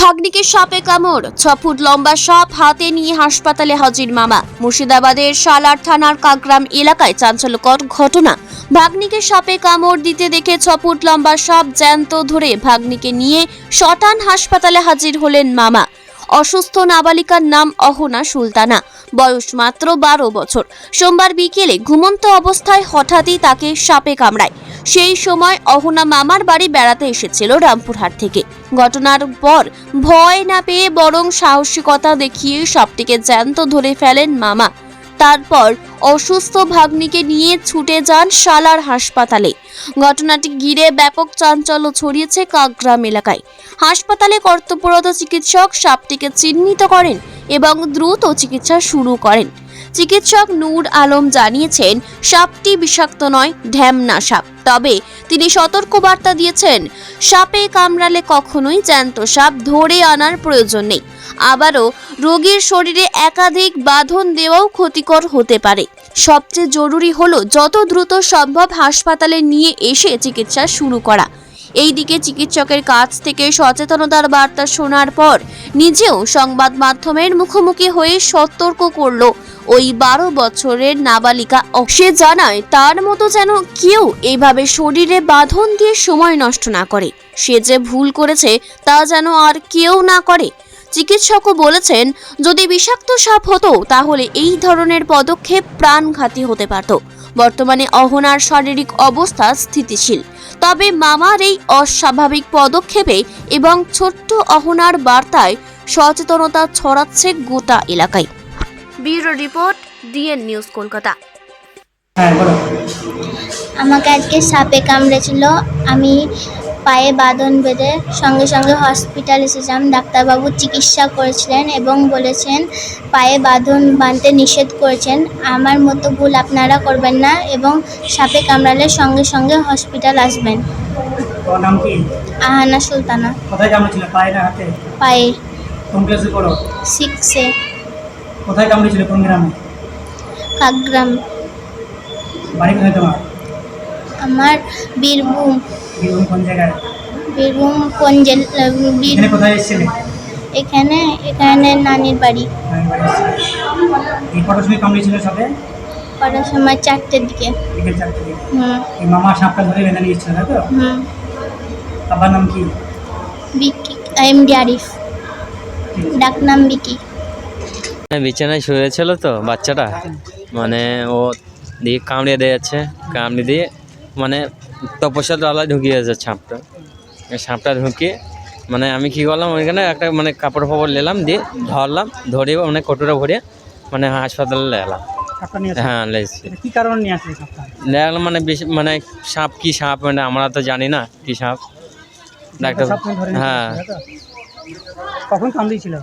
ভাগ্নিকে সাপে কামড়, 6 ফুট লম্বা সাপ হাতে নিয়ে হাসপাতালে হাজির মামা। মুর্শিদাবাদের সালার থানার কাকগ্রাম এলাকায় চাঞ্চল্যকর ঘটনা। ভাগ্নিকে সাপে কামড় দিতে দেখে 6 ফুট লম্বা সাপ জ্যান্ত ধরে ভাগ্নিকে নিয়ে শটান হাসপাতালে হাজির হলেন মামা। অসুস্থ নাবালিকার নাম অহনা সুলতানা, বয়স মাত্র 12 বছর। সোমবার বিকেলে ঘুমন্ত অবস্থায় হঠাৎই তাকে সাপে কামড়ায়। সেই সময় অহনা মামার বাড়ি বেড়াতে এসেছিল রামপুরহাট থেকে। ঘটনার পর ভয় না পেয়ে বরং সাহসিকতা দেখিয়ে সাপটিকে জ্যান্ত ধরে ফেলেন মামা। তারপর অসুস্থ ভাগ্নিকে নিয়ে ছুটে যান সালার হাসপাতালে। ঘটনাটি ঘিরে ব্যাপক চাঞ্চল্য ছড়িয়েছে কাকগ্রাম এলাকায়। হাসপাতালে কর্তব্যরত চিকিৎসক সাপটিকে চিহ্নিত করেন এবং দ্রুত চিকিৎসা শুরু করেন। চিকিৎসক নূর আলম জানিয়েছেন, সাপটি বিষাক্ত নয়, ঢ্যামনা সাপ। তবে তিনি সতর্কবার্তা দিয়েছেন, সাপে কামড়ালে কখনোই জ্যান্ত সাপ ধরে আনার প্রয়োজন নেই। আবারও রোগীর শরীরে একাধিক বাঁধন দেওয়াও ক্ষতিকর হতে পারে। সবচেয়ে জরুরি হলো যত দ্রুত সম্ভব হাসপাতালে নিয়ে এসে চিকিৎসা শুরু করা। এইদিকে চিকিৎসকের কাছ থেকে সচেতনতার বার্তা শোনার পর নিজেও সংবাদ মাধ্যমের মুখোমুখি হয়ে সতর্ক করল ওই 12 বছরের নাবালিকা। সে জানায়, তার মতো যেন কেউ এইভাবে শরীরে বাঁধন দিয়ে সময় নষ্ট না করে। সে যে ভুল করেছে তা যেন আর কেউ না করে। চিকিৎসকও বলেছেন, যদি বিষাক্ত সাপ হতো তাহলে এই ধরনের পদক্ষেপ প্রাণঘাতী হতে পারত। বর্তমানে অহনার শারীরিক অবস্থা স্থিতিশীল। তবে মামার এই অস্বাভাবিক পদক্ষেপে এবং ছোট্ট অহনার বার্তায় সচেতনতা ছড়াচ্ছে গোটা এলাকায়। Bureau report, DN news, Kolkata. আমাকে আজকে সাপে কামড়েছিল। আমি পায়ে বাঁধন বেঁধে সঙ্গে সঙ্গে হসপিটাল এসেছিলাম। ডাক্তারবাবু চিকিৎসা করেছিলেন এবং বলেছেন পায়ে বাঁধন বাঁধতে নিষেধ করেছেন। আমার মতো ভুল আপনারা করবেন না এবং সাপে কামড়ালে সঙ্গে সঙ্গে হসপিটাল আসবেন। তোমার নাম কি? আহানা সুলতানা। কোথায় কামড়েছিল, পায়ে না হাতে? পায়ে। কোন ক্লাসে পড়ো? 6-এ। কোথায় কামড়েছিল, কোন গ্রামে? কাকগ্রাম। বাড়ি কোথায় তোমার? আমার বীরভূম। বীরভূম কোন জায়গায়? বীরভূম কোন এখানে কোথায় এসেছিলে? এখানে নানির বাড়ি। এই কটার সময় কামড়েছিল সাপে? কটার সময়? 4টের দিকে। বিকেল 4টের দিকে। হুম। এই মামা সাপটা ধরে বেঁধে নিয়ে এসেছিল, তাই তো? হুম। বাবার নাম কি? বিকি, এমডি আরিফ, ডাকনাম বিকি। বিছানায় শুয়েছিল তো বাচ্চাটা, মানে ও দিয়ে কামড়ে দিয়েছে। কামড়ে দিয়ে মানে তপস্যার তলায় ঢুকিয়েছে সাপটা ঢুকিয়ে মানে আমি কী করলাম, ওইখানে একটা মানে কাপড় ফাপড় নিলাম, দিয়ে ধরলাম, ধরে মানে কটোরা ভরে মানে হাসপাতালে এলাম। হ্যাঁ, কি কারণে নিয়ে আসলে সাপটা? দেখলাম মানে বেশি মানে সাপ কি সাপ মানে আমরা তো জানি না কি সাপ। ডাক্তার, হ্যাঁ। কখন কামড়িয়েছিল?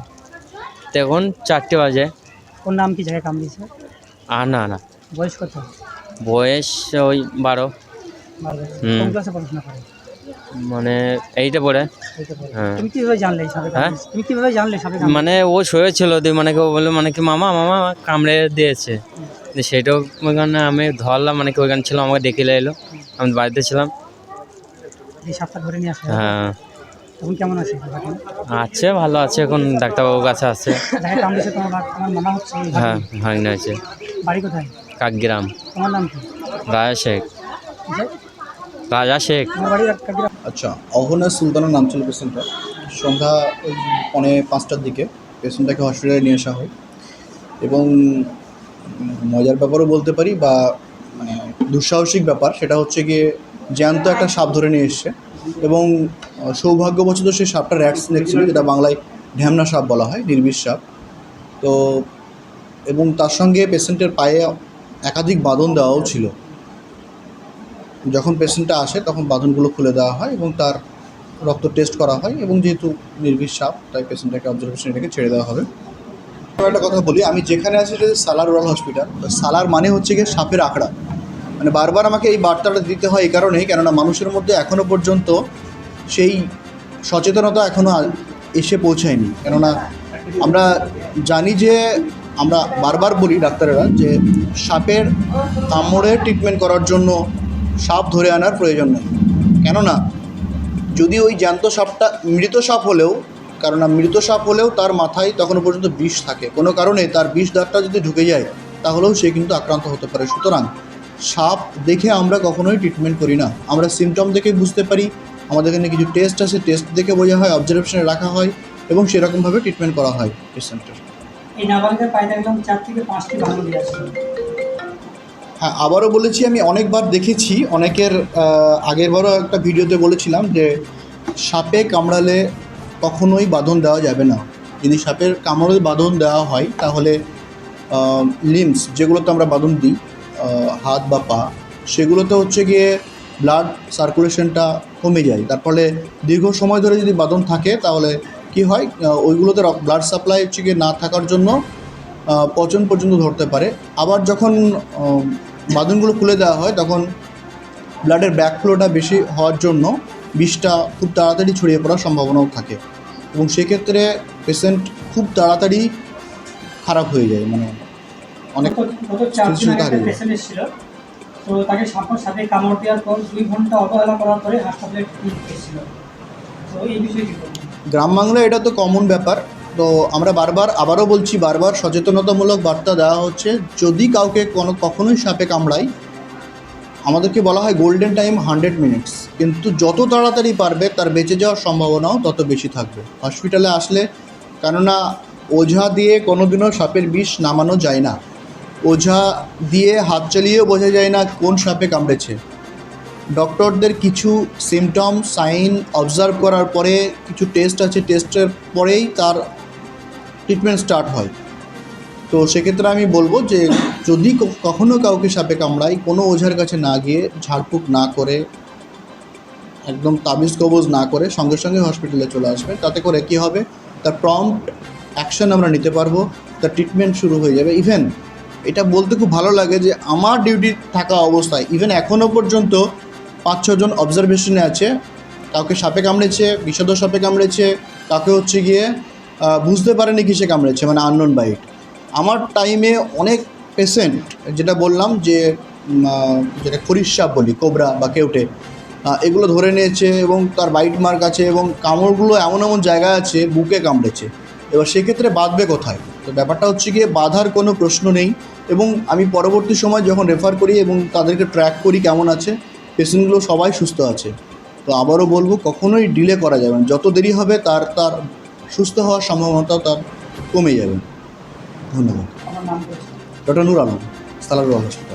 তখন 4টে বাজে। ওর নাম কি, জায়গায় কামড়িয়েছে? না। বয়স কত? বয়স ওই 12। কোন ক্লাসে পড়াশোনা করে? মানে এইটা পড়ে। হ্যাঁ। তুমি কিভাবে জানলে সাপে কামড়েছে? তুমি কিভাবে জানলে সাপে কামড়েছে? মানে ও শুয়েছিল, দিয়ে মানে কেউ বললো মানে কি মামা কামড়ে দিয়েছে। সেটাও ওইখানে আমি ধরলাম, মানে কি ওইখানে ছিল, আমাকে ডেকে এলো, আমি বাড়িতে ছিলাম। এই সাপটা ধরে নিয়ে আসলে? হ্যাঁ। এখন কেমন আছে? আছে, ভালো আছে, এখন ডাক্তারবাবুর কাছে আছে। জায়গায় কামড়েছে তোমার মামা হচ্ছে? হ্যাঁ, ভাগনা আছে। বাড়ি কোথায়? কাকগ্রাম। তোমার নাম কি? রাজা শেখ। তোমার বাড়ি কাকগ্রাম। আচ্ছা, অহনা সুলতানা নাম ছিল পেশেন্টটা। সন্ধ্যা 4:45টার দিকে পেশেন্টটাকে হসপিটালে নিয়ে আসা হয় এবং মজার ব্যাপারও বলতে পারি বা মানে দুঃসাহসিক ব্যাপার, সেটা হচ্ছে গিয়ে জ্যান্ত একটা সাপ ধরে নিয়ে এসছে এবং সৌভাগ্যবশত সেই সাপটা র্যাট স্নেক ছিল, যেটা বাংলায় ঢ্যামনা সাপ বলা হয়, নির্বিষ সাপ। তো এবং তার সঙ্গে পেশেন্টের পায়ে একাধিক বাঁধন দেওয়াও ছিল। যখন পেশেন্টটা আসে তখন বাঁধনগুলো খুলে দেওয়া হয় এবং তার রক্ত টেস্ট করা হয় এবং যেহেতু নির্বিষ সাপ তাই পেশেন্টটাকে অবজারভেশনে রেখে ছেড়ে দেওয়া হবে। একটা কথা বলি, আমি যেখানে আছি সেটা সালার রুরাল হসপিটাল। সালার মানে হচ্ছে গিয়ে সাপের আখড়া। মানে বারবার আমাকে এই বার্তাটা দিতে হয় এই কারণেই, কেননা মানুষের মধ্যে এখনও পর্যন্ত সেই সচেতনতা এখনও এসে পৌঁছায়নি। কেননা আমরা জানি যে, আমরা বারবার বলি ডাক্তারেরা যে সাপের কামড়ে ট্রিটমেন্ট করার জন্য সাপ ধরে আনার প্রয়োজন নেই। কেননা যদি ওই জ্যান্ত সাপটা মৃত সাপ হলেও কারণ মৃত সাপ হলেও তার মাথায় তখনও পর্যন্ত বিষ থাকে, কোনো কারণে তার বিষ দাঁতটা যদি ঢুকে যায় তাহলেও সে কিন্তু আক্রান্ত হতে পারে। সুতরাং সাপ দেখে আমরা কখনোই ট্রিটমেন্ট করি না, আমরা সিমটম দেখে বুঝতে পারি। আমাদের এখানে কিছু টেস্ট আছে, টেস্ট দেখে বোঝা হয়, অবজারভেশনে রাখা হয় এবং সেরকমভাবে ট্রিটমেন্ট করা হয় পেশেন্টের। এই নাবালিকার পায়ে দেখলাম 4 থেকে 5টি ভাঙন দিয়েছে। হ্যাঁ, আবারও বলেছি, আমি অনেকবার দেখেছি, অনেকের আগেরবারও একটা ভিডিওতে বলেছিলাম যে সাপে কামড়ালে কখনোই বাঁধন দেওয়া যাবে না। যদি সাপের কামড়ে বাঁধন দেওয়া হয় তাহলে লিম্বস যেগুলোতে আমরা বাঁধন দিই, হাত বা পা, সেগুলোতে হচ্ছে গিয়ে ব্লাড সার্কুলেশনটা কমে যায়। তার ফলে দীর্ঘ সময় ধরে যদি বাঁধন থাকে তাহলে কি হয়, ওইগুলোতে ব্লাড সাপ্লাই হচ্ছে গিয়ে না থাকার জন্য পচন পর্যন্ত ধরতে পারে। আবার যখন বাঁধনগুলো খুলে দেওয়া হয় তখন ব্লাডের ব্যাকফ্লোটা বেশি হওয়ার জন্য বিষটা খুব তাড়াতাড়ি ছড়িয়ে পড়ার সম্ভাবনাও থাকে এবং সেক্ষেত্রে পেশেন্ট খুব তাড়াতাড়ি খারাপ হয়ে যায়, মানে অনেক গত 4 দিন আগে স্থিতিশীলতা একটা হারিয়ে যায়। পেশেন্ট এসেছিল, তো তাকে সাপে কামড় দেওয়ার পর 2 ঘন্টা অবহেলা করার পরে হাসপাতালে নিয়ে এসেছিল। তো এই বিষয়ে কি বলবেন? গ্রাম বাংলায় এটা তো কমন ব্যাপার। তো আমরা আবারও বলছি, বারবার সচেতনতামূলক বার্তা দেওয়া হচ্ছে, যদি কাউকে কখনোই সাপে কামড়ায়, আমাদেরকে বলা হয় গোল্ডেন টাইম 100 মিনিটস, কিন্তু যত তাড়াতাড়ি পারবে তার বেঁচে যাওয়ার সম্ভাবনাও তত বেশি থাকবে হসপিটালে আসলে। কেননা ওঝা দিয়ে কোনোদিনও সাপের বিষ নামানো যায় না, ওঝা দিয়ে হাত চালিয়েও বোঝা যায় না কোন সাপে কামড়েছে। ডক্টরদের কিছু সিমটম সাইন অবজার্ভ করার পরে কিছু টেস্ট আছে, টেস্টের পরেই তার ট্রিটমেন্ট স্টার্ট হয়। তো সেক্ষেত্রে আমি বলবো যে যদি কখনও কাউকে সাপে কামড়ায়, কোনো ওঝার কাছে না গিয়ে, ঝাড়ফুঁক না করে, একদম তাবিজ কবজ না করে সঙ্গে সঙ্গে হসপিটালে চলে আসবে। তাতে করে কী হবে, তার প্রম্পট অ্যাকশন আমরা নিতে পারবো, তার ট্রিটমেন্ট শুরু হয়ে যাবে। ইভেন এটা বলতে খুব ভালো লাগে যে আমার ডিউটি থাকা অবস্থায় ইভেন এখনও পর্যন্ত 5-6 জন অবজারভেশনে আছে, কাউকে সাপে কামড়েছে, বিষাদ সাপে কামড়েছে, কাউকে হচ্ছে গিয়ে বুঝতে পারেনি কিসে কামড়েছে, মানে আননোন বাইট। আমার টাইমে অনেক পেশেন্ট, যেটা বললাম যে যেটা খরিশ সাপ বলি, কোবরা বা কেউটে, এগুলো ধরে নিয়েছে এবং তার বাইট মার্ক আছে এবং কামড়গুলো এমন এমন জায়গা আছে বুকে কামড়েছে। এবার সেক্ষেত্রে বাঁধবে কোথায়? তো ব্যাপারটা হচ্ছে গিয়ে বাঁধার কোনো প্রশ্ন নেই। এবং আমি পরবর্তী সময় যখন রেফার করি এবং তাদেরকে ট্র্যাক করি কেমন আছে, পেশেন্টগুলো সবাই সুস্থ আছে। তো আবারও বলবো, কখনোই ডিলে করা যাবে না, যত দেরি হবে তার সুস্থ হওয়ার সম্ভাবনাটাও তার কমে যাবে। ধন্যবাদ। আমার নাম বলছি। ডক্টর নূর আলম, সালার হসপিটাল।